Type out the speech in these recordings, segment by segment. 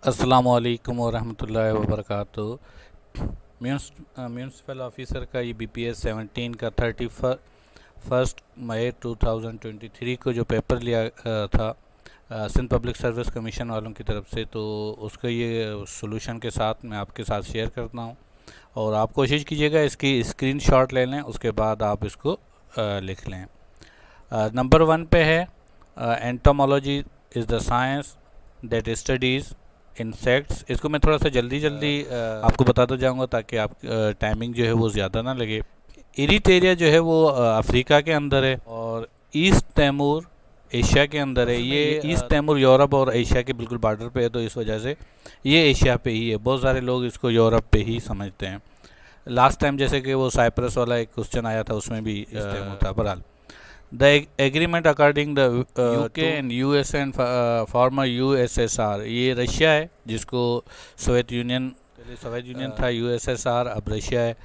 अस्सलामुअलैकुम वरहमतुल्लाहि वबरकातुहू। Municipal officer का ये BPS 17 का 31 मई 2023 को जो पेपर लिया था सिंध पब्लिक सर्विस कमीशन वालों की तरफ से, तो उसका ये सॉल्यूशन के साथ मैं आपके साथ शेयर करता हूँ। और आप कोशिश कीजिएगा इसकी स्क्रीनशॉट ले लें, उसके बाद आप इसको लिख लें। नंबर 1 पे है entomology is the science that studies insects. इसको मैं थोड़ा सा जल्दी आपको बताता जाऊंगा ताकि आप टाइमिंग जो है वो ज़्यादा ना लगे। इरिटेरिया जो है वो अफ्रीका के अंदर है और ईस्ट तैमूर एशिया के अंदर है। ये ईस्ट तैमूर यूरोप और एशिया के बिल्कुल बॉर्डर पे है, तो इस वजह से ये एशिया पे ही है। बहुत सारे लोग इसको यूरोप पे ही समझते हैं। लास्ट टाइम जैसे कि वो साइप्रस वाला एक क्वेश्चन आया था, उसमें भी ईस्ट तैमूर था। बहरहाल The agreement according the UK and US and former USSR, ये रशिया है जिसको सोवियत यूनियन, पहले सोवियत यूनियन था, USSR अब रशिया है।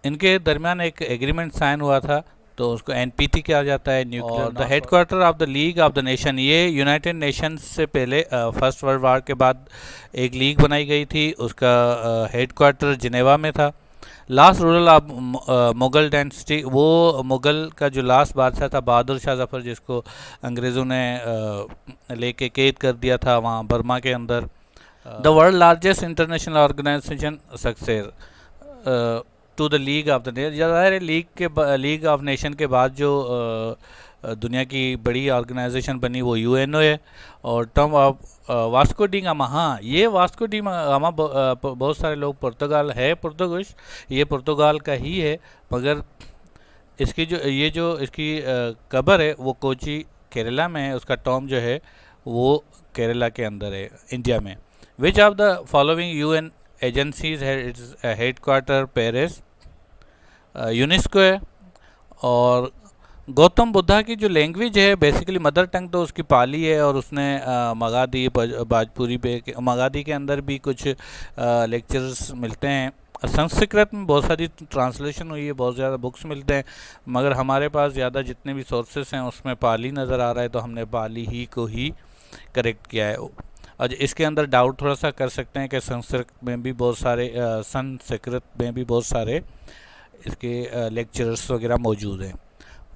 इनके दरमियान एक एग्रीमेंट साइन हुआ था, तो उसको NPT कहा जाता है, nuclear. The headquarter of the league of the nation, ये यूनाइटेड नेशंस से पहले फर्स्ट वर्ल्ड वार के बाद एक लीग बनाई गई थी, उसका हेडक्वार्टर जिनेवा में था। Last rural of Mughal dynasty, वो मुग़ल का जो लास्ट बादशाह था बहादुर शाह जफ़र, जिसको अंग्रेज़ों ने लेके कैद कर दिया था वहाँ बर्मा के अंदर। The world largest international organisation success to the league of the nation, ज़ाहिर है लीग ऑफ नेशन के बाद जो दुनिया की बड़ी ऑर्गेनाइजेशन बनी वो UNO है। और term of Vasco D gamma, हाँ ये वास्को डी गामा बहुत सारे लोग पुर्तगाल है, पुर्तगुश ये पुर्तगाल का ही है, मगर इसकी जो इसकी कब्र है वो कोची केरला में है। उसका टॉम जो है वो केरला के अंदर है, इंडिया में। Which of the following UN agencies है इट्स हेडक्वार्टर पेरिस, यूनेस्को है। और गौतम बुद्धा की जो लैंग्वेज है बेसिकली मदर टंग तो उसकी पाली है, और उसने मगाधी बाजपुरी पे मगाधी के अंदर भी कुछ लेक्चर्स मिलते हैं। संस्कृत में बहुत सारी ट्रांसलेशन हुई है, बहुत ज़्यादा बुक्स मिलते हैं, मगर हमारे पास ज़्यादा जितने भी सोर्सेस हैं उसमें पाली नज़र आ रहा है, तो हमने पाली ही को ही करेक्ट किया है। और इसके अंदर डाउट थोड़ा सा कर सकते हैं कि संस्कृत में भी बहुत सारे इसके लेक्चरर्स वगैरह मौजूद हैं।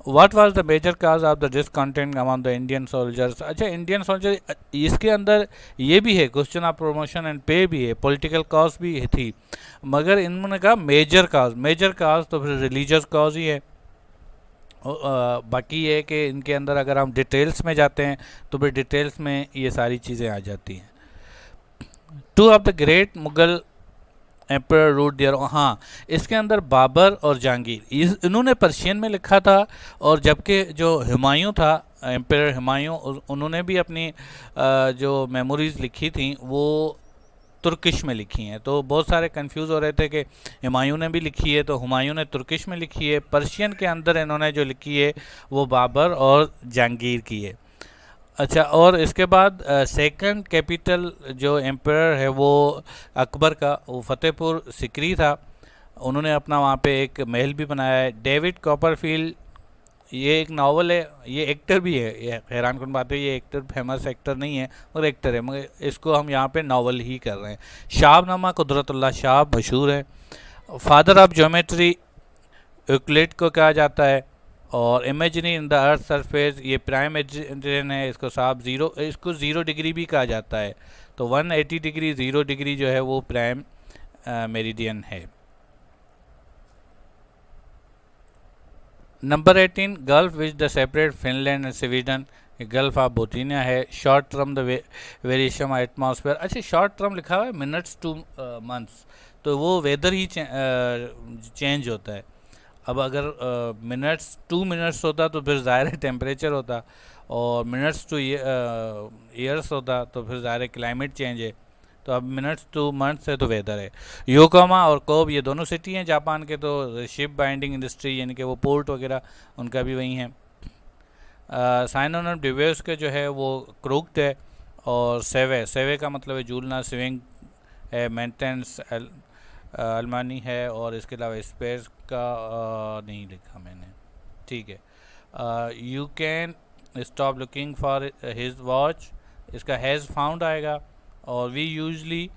What was the major cause of the discontent among the Indian soldiers? अच्छा, इंडियन सोल्जर, इसके अंदर ये भी है, क्वेश्चन ऑफ प्रमोशन एंड पे भी है, पॉलिटिकल कॉज भी थी, मगर इन्होंने कहा मेजर काज तो फिर रिलीजियस कॉज ही है। बाकी ये है कि इनके अंदर अगर हम डिटेल्स में जाते हैं तो फिर डिटेल्स में ये सारी चीज़ें आ जाती हैं। Two of the great Mughal emperor ruled there, हाँ इसके अंदर बाबर और जहांगीर इन्होंने पर्शियन में लिखा था, और जबकि जो हुमायूं था एम्पर हुमायूं, उन्होंने भी अपनी जो मेमोरीज़ लिखी थी वो तुर्किश में लिखी हैं। तो बहुत सारे कंफ्यूज हो रहे थे कि हुमायूं ने भी लिखी है, तो हुमायूं ने तुर्किश में लिखी है, पर्शियन के अंदर इन्होंने जो लिखी है वो बाबर और जहांगीर की है। अच्छा, और इसके बाद सेकंड कैपिटल जो एम्पायर है वो अकबर का, वो फतेहपुर सिकरी था। उन्होंने अपना वहाँ पे एक महल भी बनाया है। डेविड कॉपरफील्ड, ये एक नावल है, ये एक्टर भी है, ये हैरान कौन बात है, ये एक्टर फेमस एक्टर नहीं है और एक्टर है, मगर इसको हम यहाँ पे नावल ही कर रहे हैं। शाहनामा कुदरतुल्लाह शाह मशहूर है। फादर ऑफ ज्योमेट्री यूक्लिड को कहा जाता है। और इमेजिनी इन द अर्थ सरफेस, ये प्राइम मेरिडियन है, इसको इसको 0 डिग्री भी कहा जाता है। तो 180 डिग्री 0 डिग्री जो है वो प्राइम मेरिडियन है। Number 18 gulf which the separate Finland and Sweden, gulf of Bothnia है। Short term the variation atmosphere, अच्छा शॉर्ट टर्म लिखा हुआ है मिनट्स टू मंथ्स, तो वो वेदर ही चेंज होता है। अब अगर मिनट्स 2 मिनट्स होता तो फिर ज़ाहिर है टेम्परेचर होता, और मिनट्स टू ईयर्स होता तो फिर ज़ाहिर है क्लाइमेट चेंज है। तो अब मिनट्स टू मंथ्स है तो वेदर है। योकोहामा और कोब ये दोनों सिटी हैं जापान के, तो शिप बाइंडिंग इंडस्ट्री यानी कि वो पोर्ट वगैरह उनका भी वहीं है। साइनोनिम डिवेस के जो है वो क्रूक्ड है। और सेवे का मतलब है झूलना, स्विंग है, मेंटेनेंस अलमानी है, और इसके अलावा स्पेस का नहीं लिखा मैंने, ठीक है। You can stop looking for his watch, इसका हैज़ फाउंड आएगा। और we usually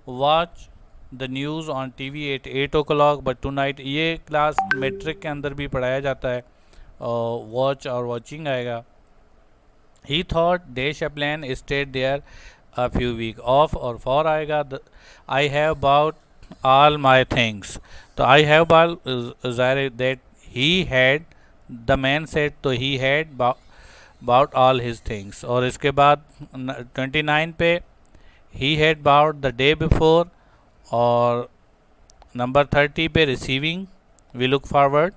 watch the news on TV at 8 o'clock, but tonight, ये क्लास मेट्रिक के अंदर भी पढ़ाया जाता है, वॉच और वॉचिंग आएगा। ही थॉट दे शैपलैन stayed there a few week off, और फॉर आएगा I have bought all my things. तो आई हैव बाल ज़ाहिर that he had, the man said, तो he had bought all his things. और इसके बाद 29 पे he had bought the day before, और नंबर 30 पे रिसीविंग वी लुक फॉरवर्ड।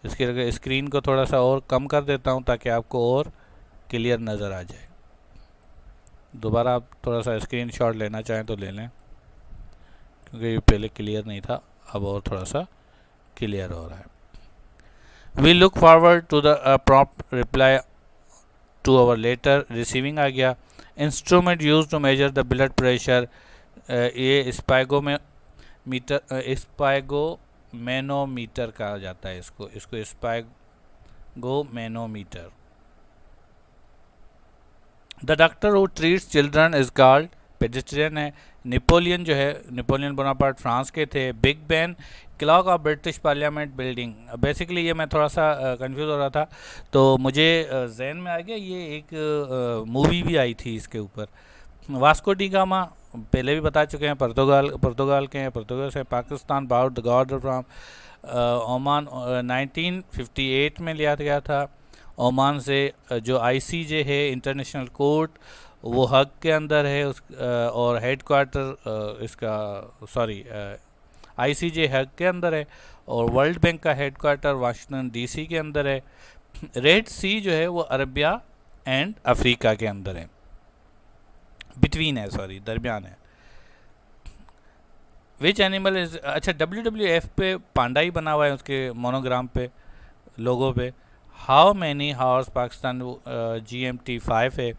इसके स्क्रीन को थोड़ा सा और कम कर देता हूँ ताकि आपको और क्लियर नज़र आ जाए। दोबारा आप थोड़ा सा स्क्रीन शॉट लेना चाहें तो ले लें, क्योंकि ये पहले क्लियर नहीं था, अब और थोड़ा सा क्लियर हो रहा है। We look forward to the prompt reply to our letter, receiving आ गया। Instrument use to measure the blood pressure, ये स्पाइगोमेनोमीटर कहा जाता है इसको sphygmomanometer. The doctor who treats children is called pedestrian है। नेपोलियन जो है, नेपोलियन बोनापार्ट फ्रांस के थे। Big Ben clock of British parliament building, basically ये मैं थोड़ा सा कंफ्यूज हो रहा था तो मुझे जहन में आ गया, ये एक मूवी भी आई थी इसके ऊपर। वास्को डी गामा पहले भी बता चुके हैं, पुर्तगाल के हैं, पुर्तगाल से Pakistan bought the Gwadar from Oman 1958 में लिया गया था। ओमान से जो ICJ है, इंटरनेशनल कोर्ट, वो हक के अंदर है और हेड क्वार्टर इसका ICJ हक के अंदर है, और वर्ल्ड बैंक का हेड क्वार्टर वाशिंगटन DC के अंदर है। रेड सी जो है वो अरबिया एंड अफ्रीका के अंदर है, बिटवीन है, दरमियान है। विच एनिमल इज, अच्छा WWF पे पांडा ही बना हुआ है उसके मोनोग्राम पे, लोगो पे। How many hours Pakistan GMT 5 है।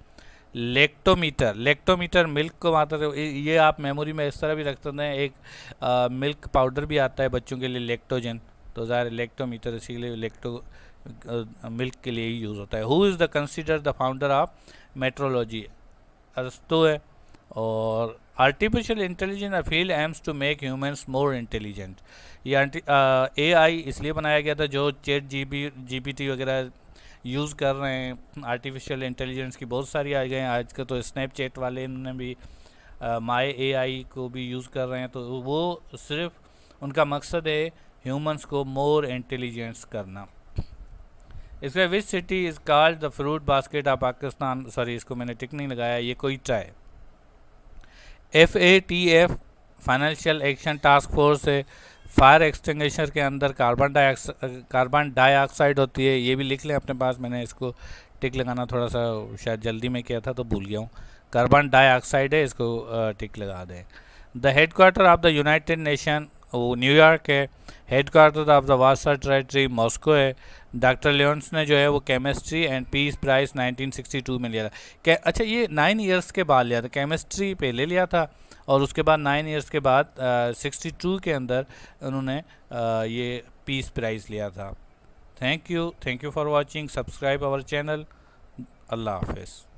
लेक्टोमीटर मिल्क को मात्र, ये आप मेमोरी में इस तरह भी रख सकते हैं, एक मिल्क पाउडर भी आता है बच्चों के लिए लेक्टोजन, तो ज़ाहिर लेक्टोमीटर इसीलिए मिल्क के लिए ही यूज़ होता है। Who is the consider the founder of metrology, अरस्तु है। और artificial intelligence field aims to make humans more intelligent, ये AI इसलिए बनाया गया था, जो चैट GPT वगैरह यूज़ कर रहे हैं, आर्टिफिशियल इंटेलिजेंस की बहुत सारी आ गए हैं आज का, तो स्नैपचैट वाले इन्होंने भी माई AI को भी यूज़ कर रहे हैं, तो वो सिर्फ उनका मकसद है ह्यूमंस को मोर इंटेलिजेंस करना। इसका which city is called the fruit basket of Pakistan, इसको मैंने टिक नहीं लगाया, ये कोयटा है। FATF financial action task force है। फायर एक्सटिंग्विशर के अंदर कार्बन डाइऑक्साइड होती है, ये भी लिख लें अपने पास, मैंने इसको टिक लगाना थोड़ा सा शायद जल्दी में किया था तो भूल गया हूँ। कार्बन डाइऑक्साइड है, इसको टिक लगा दें। The headquarter of the united nation वो न्यूयॉर्क है। हेड क्वार्टर ऑफ द वार्सर टेरिटरी मॉस्को है। डॉक्टर लियोन्स ने जो है वो केमिस्ट्री एंड पीस प्राइज़ 1962 में लिया था। अच्छा, ये 9 ईयर्स के बाद लिया था, केमिस्ट्री पहले लिया था और उसके बाद 9 ईयर्स के बाद 62 के अंदर उन्होंने ये पीस प्राइज़ लिया था। Thank you for watching, subscribe our channel. अल्लाह हाफिज़।